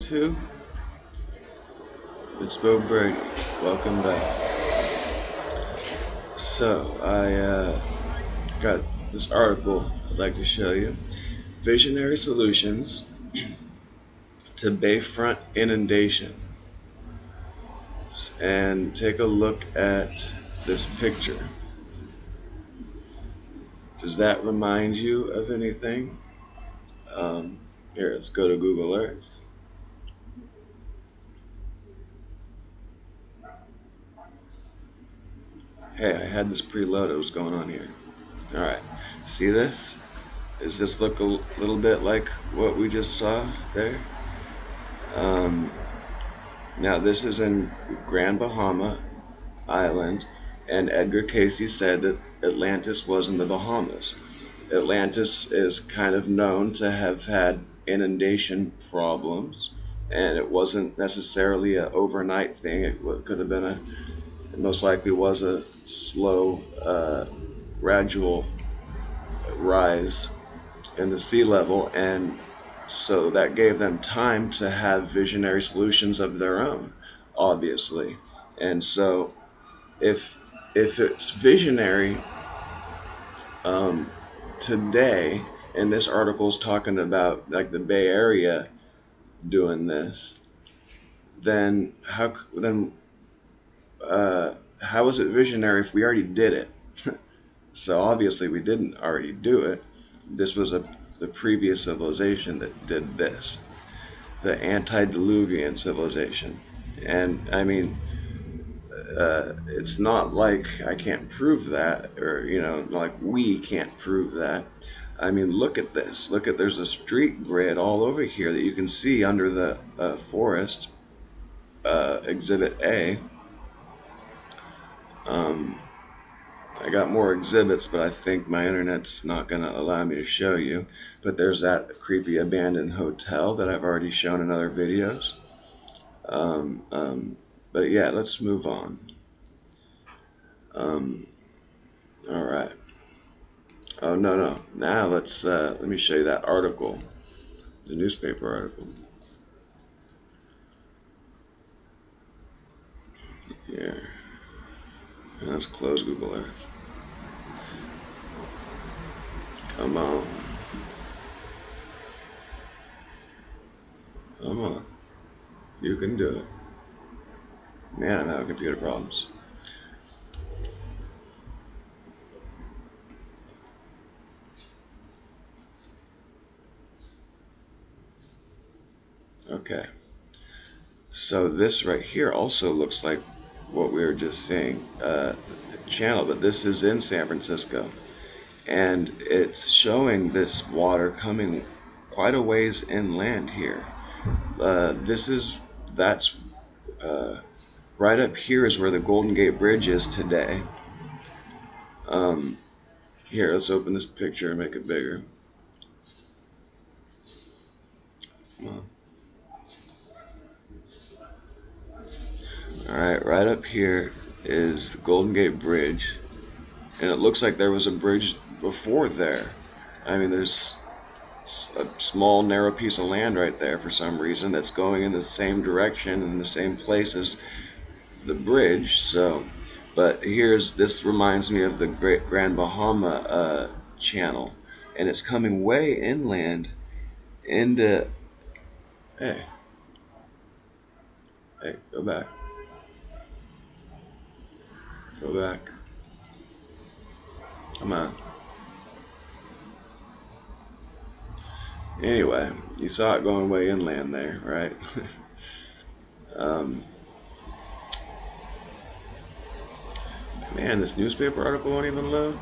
YouTube. It's Bo Brady. Welcome back. So, I got this article I'd like to show you. Visionary Solutions to Bayfront Inundation. And take a look at this picture. Does that remind you of anything? Here, let's go to Google Earth. Hey, I had this preloaded. What's going on here? Alright, see this? Does this look a little bit like what we just saw there? Now this is in Grand Bahama Island, and Edgar Cayce said that Atlantis was in the Bahamas. Atlantis is kind of known to have had inundation problems, and it wasn't necessarily an overnight thing. It could have been it most likely was a slow, gradual rise in the sea level, and so that gave them time to have visionary solutions of their own, obviously. And so if it's visionary today, and this article is talking about like the Bay Area doing this, then how is it visionary if we already did it? So obviously we didn't already do it. This was the previous civilization that did this, the antediluvian civilization. And I mean, it's not like I can't prove that, or like we can't prove that. I mean, look at this. Look at, there's a street grid all over here that you can see under the forest, Exhibit A. I got more exhibits, but I think my internet's not going to allow me to show you. But there's that creepy abandoned hotel that I've already shown in other videos. But yeah, let's move on. Alright. Oh, no. Now let me show you that article. The newspaper article. Here. And let's close Google Earth. Come on. Come on. You can do it. Man, I'm having computer problems. Okay. So this right here also looks like what we were just seeing, channel, but this is in San Francisco, and it's showing this water coming quite a ways inland here. That's right up here is where the Golden Gate Bridge is today. Here, let's open this picture and make it bigger. Come on. Alright, right up here is the Golden Gate Bridge, and it looks like there was a bridge before there. I mean, there's a small narrow piece of land right there for some reason that's going in the same direction in the same place as the bridge. So, but this reminds me of the Great Grand Bahama channel, and it's coming way inland into, hey, go back. Go back. Come on. Anyway, you saw it going way inland there, right? Man, this newspaper article won't even load.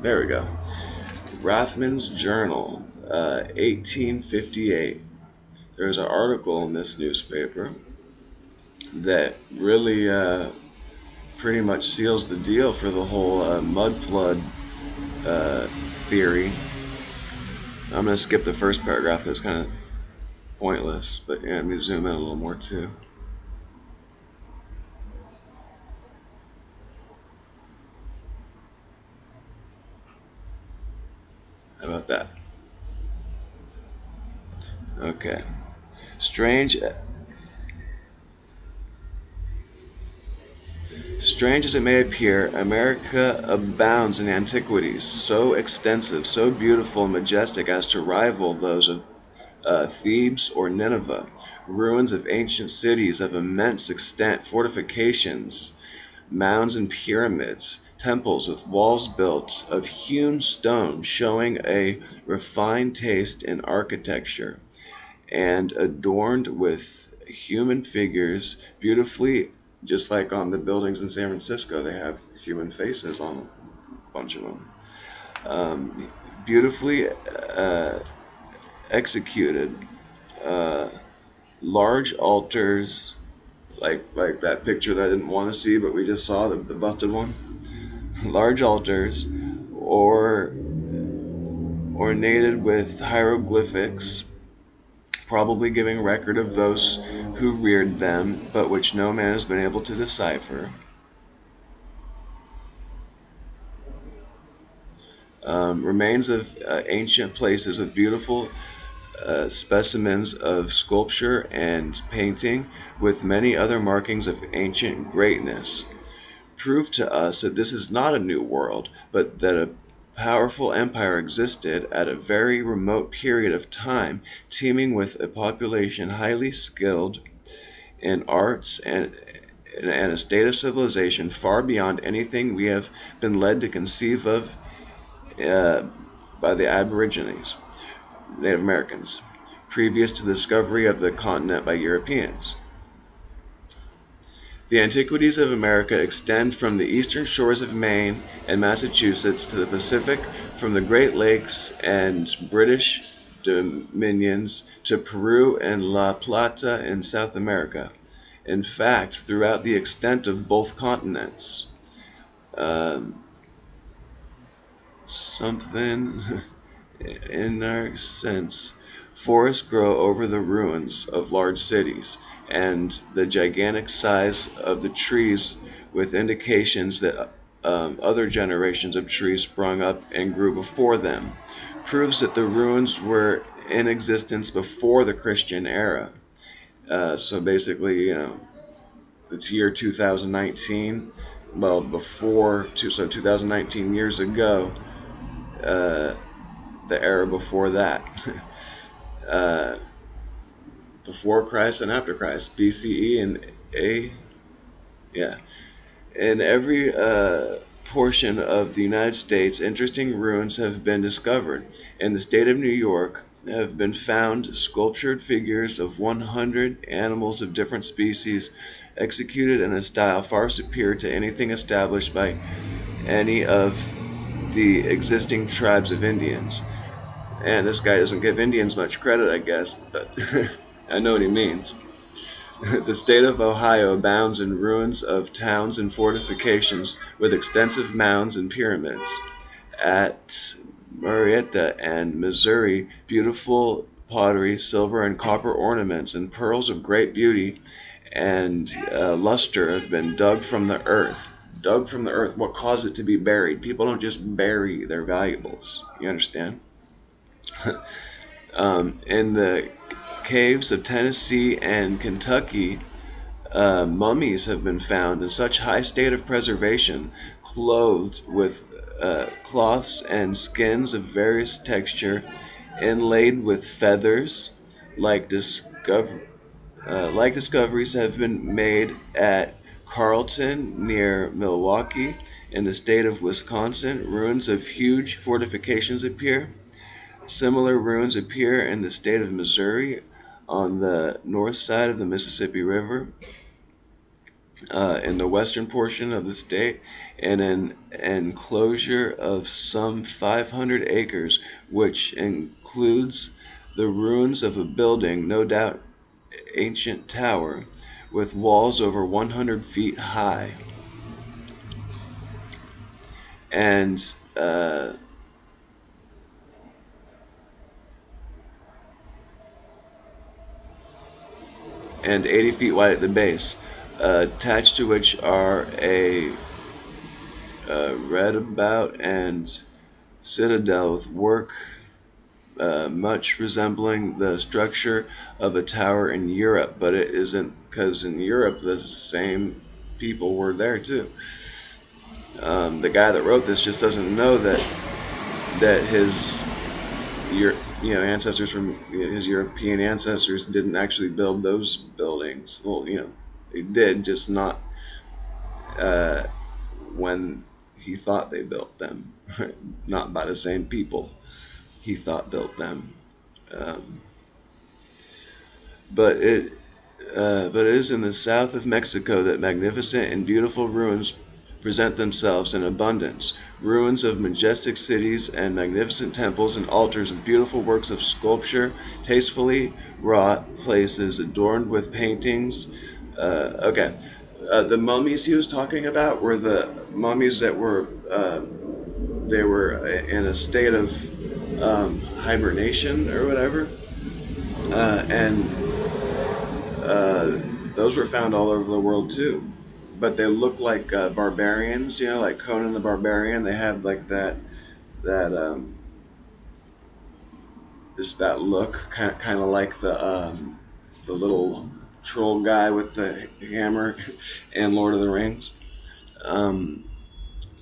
There we go. Rathman's Journal, 1858. There's an article in this newspaper that really pretty much seals the deal for the whole mud flood theory. I'm going to skip the first paragraph because it's kind of pointless, but yeah, let me zoom in a little more too. How about that? Okay. Strange, strange as it may appear, America abounds in antiquities so extensive, so beautiful and majestic as to rival those of Thebes or Nineveh. Ruins of ancient cities of immense extent, fortifications, mounds and pyramids, temples with walls built of hewn stone, showing a refined taste in architecture, and adorned with human figures, beautifully, just like on the buildings in San Francisco, they have human faces on a bunch of them. Beautifully executed, large altars, like that picture that I didn't want to see, but we just saw the busted one. Large altars, or ornated with hieroglyphics, probably giving record of those who reared them, but which no man has been able to decipher. Remains of ancient places with beautiful specimens of sculpture and painting, with many other markings of ancient greatness, prove to us that this is not a new world, but that a powerful empire existed at a very remote period of time, teeming with a population highly skilled in arts and a state of civilization far beyond anything we have been led to conceive of by the Aborigines, Native Americans, previous to the discovery of the continent by Europeans. The antiquities of America extend from the eastern shores of Maine and Massachusetts to the Pacific, from the Great Lakes and British dominions to Peru and La Plata in South America. In fact, throughout the extent of both continents. Something in our sense, forests grow over the ruins of large cities, and the gigantic size of the trees, with indications that other generations of trees sprung up and grew before them, proves that the ruins were in existence before the Christian era. So basically, it's year 2019. Well, so 2019 years ago, the era before that. Before Christ and after Christ, BCE and A. Yeah. In every portion of the United States, interesting ruins have been discovered. In the state of New York, have been found sculptured figures of 100 animals of different species, executed in a style far superior to anything established by any of the existing tribes of Indians. And this guy doesn't give Indians much credit, I guess, but I know what he means. The state of Ohio abounds in ruins of towns and fortifications with extensive mounds and pyramids. At Marietta and Missouri, beautiful pottery, silver and copper ornaments, and pearls of great beauty and luster have been dug from the earth. Dug from the earth. What caused it to be buried? People don't just bury their valuables. You understand? In the caves of Tennessee and Kentucky, mummies have been found in such high state of preservation, clothed with cloths and skins of various texture, inlaid with feathers, like discoveries have been made at Carlton near Milwaukee. In the state of Wisconsin, ruins of huge fortifications appear. Similar ruins appear in the state of Missouri on the north side of the Mississippi River, in the western portion of the state, in an enclosure of some 500 acres, which includes the ruins of a building, no doubt ancient tower, with walls over 100 feet high. And 80 feet wide at the base, attached to which are a redabout and citadel with work much resembling the structure of a tower in Europe, but it isn't, because in Europe the same people were there too. The guy that wrote this just doesn't know that his ancestors from his European ancestors didn't actually build those buildings. Well, they did, just not when he thought they built them, not by the same people he thought built them. But it is in the south of Mexico that magnificent and beautiful ruins present themselves in abundance. Ruins of majestic cities and magnificent temples and altars with beautiful works of sculpture, tastefully wrought places adorned with paintings. The mummies he was talking about were the mummies that were they were in a state of hibernation or whatever, and those were found all over the world too. But they look like barbarians, like Conan the Barbarian. They had like that look, kind of like the little troll guy with the hammer and Lord of the Rings.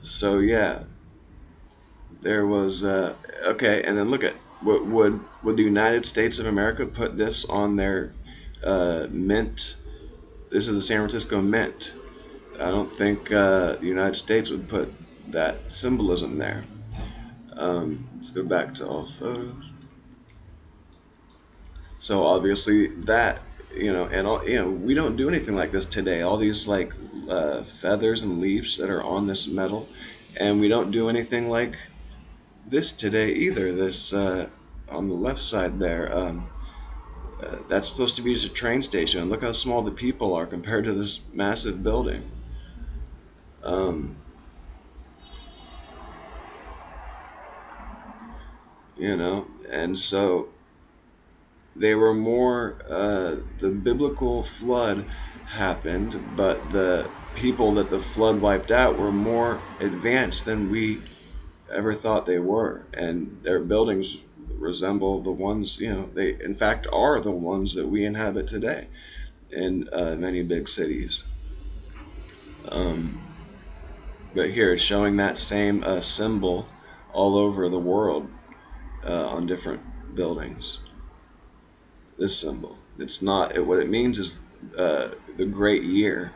So yeah, there was okay, and then look at would the United States of America put this on their mint? This is the San Francisco Mint. I don't think the United States would put that symbolism there. Let's go back to all photos. So obviously that, and all, we don't do anything like this today. All these like feathers and leaves that are on this metal, and we don't do anything like this today either. This on the left side there, that's supposed to be just a train station. And look how small the people are compared to this massive building. And so they were more, the biblical flood happened, but the people that the flood wiped out were more advanced than we ever thought they were, and their buildings resemble the ones, they in fact are the ones that we inhabit today in many big cities. But here it's showing that same symbol all over the world on different buildings. This symbol, it's not, what it means is the great year,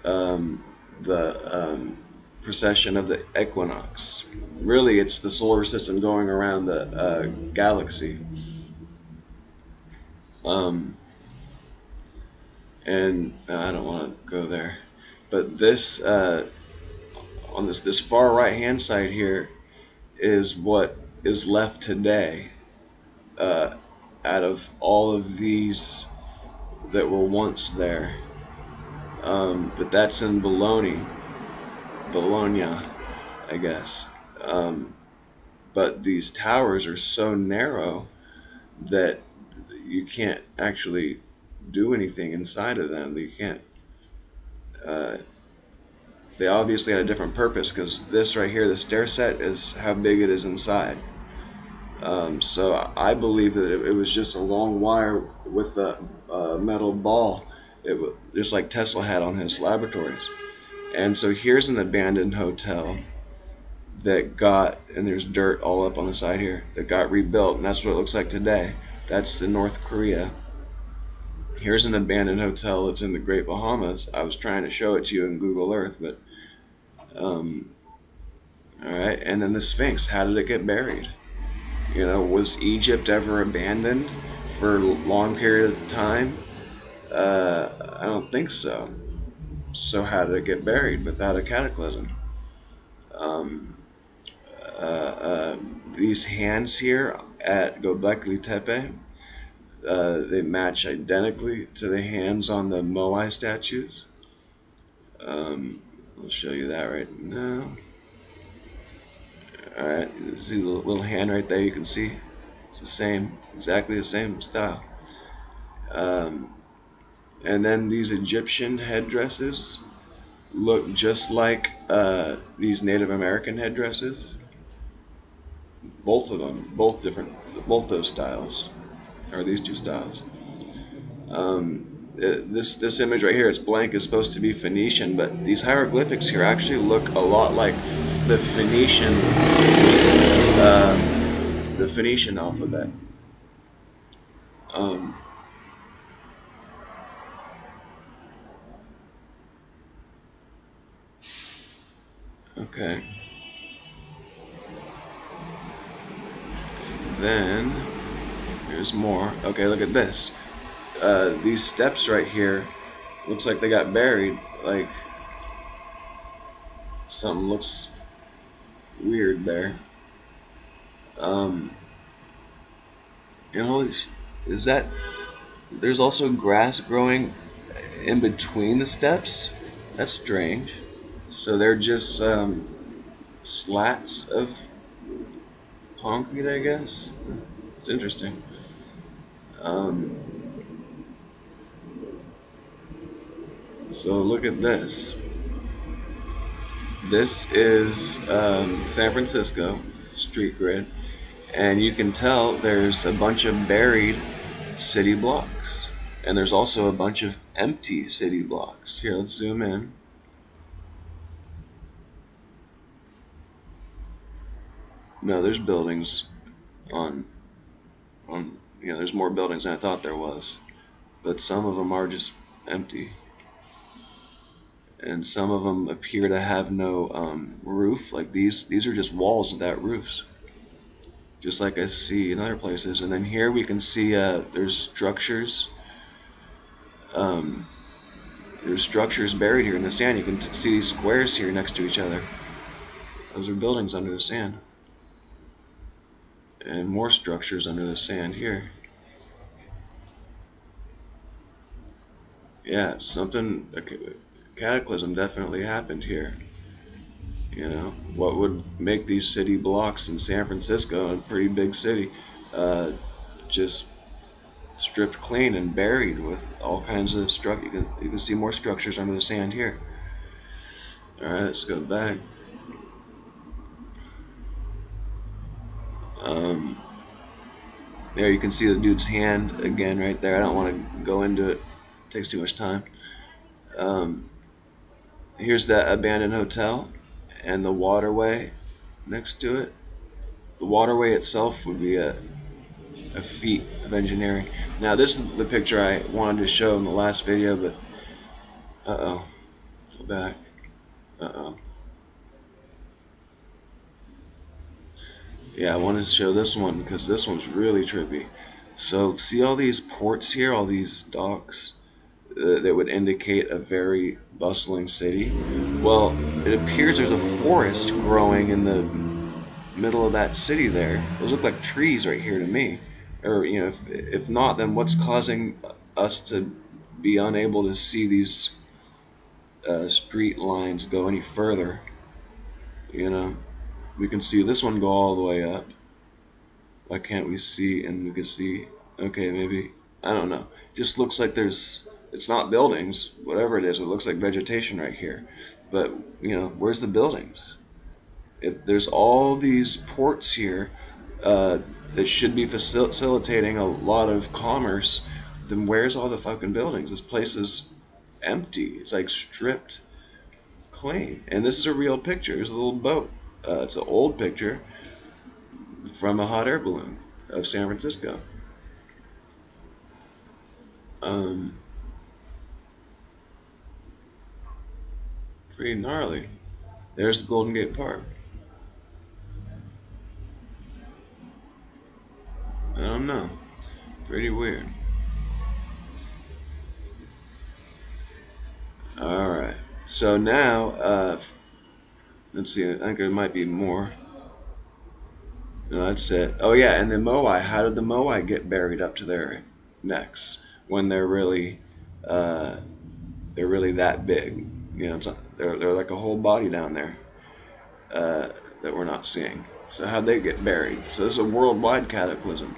the precession of the equinox. Really, it's the solar system going around the galaxy. And I don't want to go there, but this on this far right hand side here is what is left today out of all of these that were once there. But that's in Bologna, I guess. But these towers are so narrow that you can't actually do anything inside of them. You can't. They obviously had a different purpose, because this right here, the stair set, is how big it is inside. So I believe that it was just a long wire with a metal ball, just like Tesla had on his laboratories. And so here's an abandoned hotel that got, and there's dirt all up on the side here, that got rebuilt, and that's what it looks like today. That's in North Korea. Here's an abandoned hotel that's in the Great Bahamas. I was trying to show it to you in Google Earth, but alright, and then the Sphinx, how did it get buried? Was Egypt ever abandoned for a long period of time? I don't think so. So how did it get buried without a cataclysm? These hands here at Göbekli Tepe, they match identically to the hands on the Moai statues. I'll show you that right now. Alright, see the little hand right there, you can see it's the same, exactly the same style. And then these Egyptian headdresses look just like these Native American headdresses. both of them, both those styles, or these two styles. This image right here, it's blank, is supposed to be Phoenician, but these hieroglyphics here actually look a lot like the Phoenician alphabet. Okay. Then there's more. Okay, look at this. These steps right here, looks like they got buried. Like something looks weird there. You know, is that? There's also grass growing in between the steps. That's strange. So they're just slats of concrete, I guess. It's interesting. So look at this. This is San Francisco street grid, and you can tell there's a bunch of buried city blocks, and there's also a bunch of empty city blocks. Here, let's zoom in. No, there's buildings on there's more buildings than I thought there was, but some of them are just empty, and some of them appear to have no roof. Like these are just walls without roofs, just like I see in other places. And then here we can see there's structures. There's structures buried here in the sand. You can see these squares here next to each other. Those are buildings under the sand. And more structures under the sand here. Yeah, a cataclysm definitely happened here. You know, what would make these city blocks in San Francisco, a pretty big city, just stripped clean and buried with all kinds of structure. You can see more structures under the sand here. All right, let's go back. There you can see the dude's hand again right there. I don't want to go into it. It takes too much time. Here's that abandoned hotel and the waterway next to it. The waterway itself would be a feat of engineering. Now this is the picture I wanted to show in the last video, but go back. Yeah, I wanted to show this one because this one's really trippy. So see all these ports here, all these docks that would indicate a very bustling city? Well, it appears there's a forest growing in the middle of that city there. Those look like trees right here to me. Or, you know, if not, then what's causing us to be unable to see these street lines go any further? You know, we can see this one go all the way up. Why can't we see? And we can see, okay, maybe, I don't know. It just looks like it's not buildings, whatever it is. It looks like vegetation right here. But, you know, where's the buildings? If there's all these ports here that should be facilitating a lot of commerce, then where's all the fucking buildings? This place is empty. It's like stripped clean. And this is a real picture. There's a little boat. It's an old picture from a hot air balloon of San Francisco. Pretty gnarly. There's the Golden Gate Park. I don't know. Pretty weird. Alright. So now, let's see. I think there might be more. No, that's it. Oh yeah, and the Moai. How did the Moai get buried up to their necks when they're really that big? You know, they're like a whole body down there that we're not seeing. So how'd they get buried? So this is a worldwide cataclysm.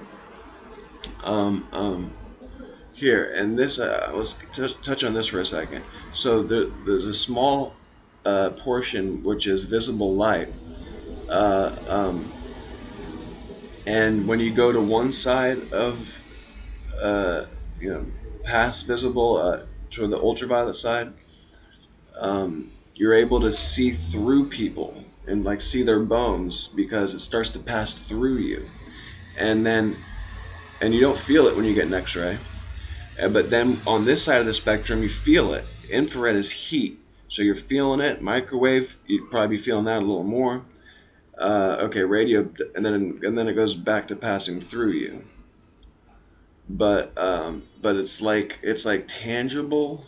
Here, and this, let's touch on this for a second. So there's a small portion which is visible light. And when you go to one side of uh, you know, past visible to the ultraviolet side, you're able to see through people and like see their bones because it starts to pass through you. And then and you don't feel it when you get an X-ray. But then on this side of the spectrum, you feel it. Infrared is heat, so you're feeling it. Microwave, you'd probably be feeling that a little more. Okay, radio, and then it goes back to passing through you. But it's like tangible.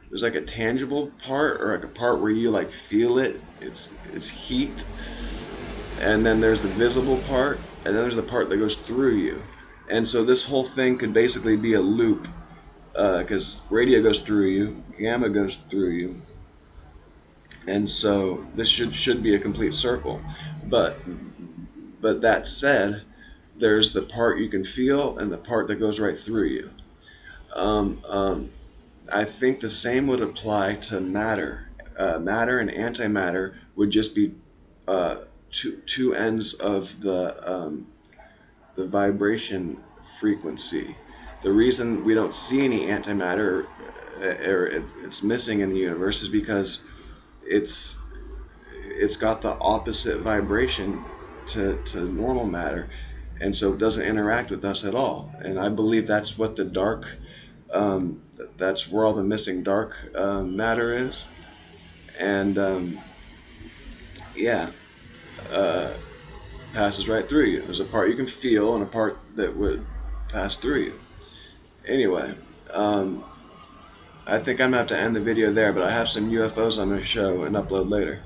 There's like a tangible part or like a part where you like feel it. It's heat, and then there's the visible part, and then there's the part that goes through you. And so this whole thing could basically be a loop, because radio goes through you, gamma goes through you, and so this should be a complete circle. But that said, there's the part you can feel and the part that goes right through you. Um, um, I think the same would apply to matter. Matter and antimatter would just be two ends of the vibration frequency. The reason we don't see any antimatter or it's missing in the universe is because it's got the opposite vibration to normal matter, and so it doesn't interact with us at all. And I believe that's what the dark, that's where all the missing dark matter is. And yeah, uh, passes right through you. There's a part you can feel and a part that would pass through you. Anyway, I think I'm going to have to end the video there, but I have some UFOs I'm going to show and upload later.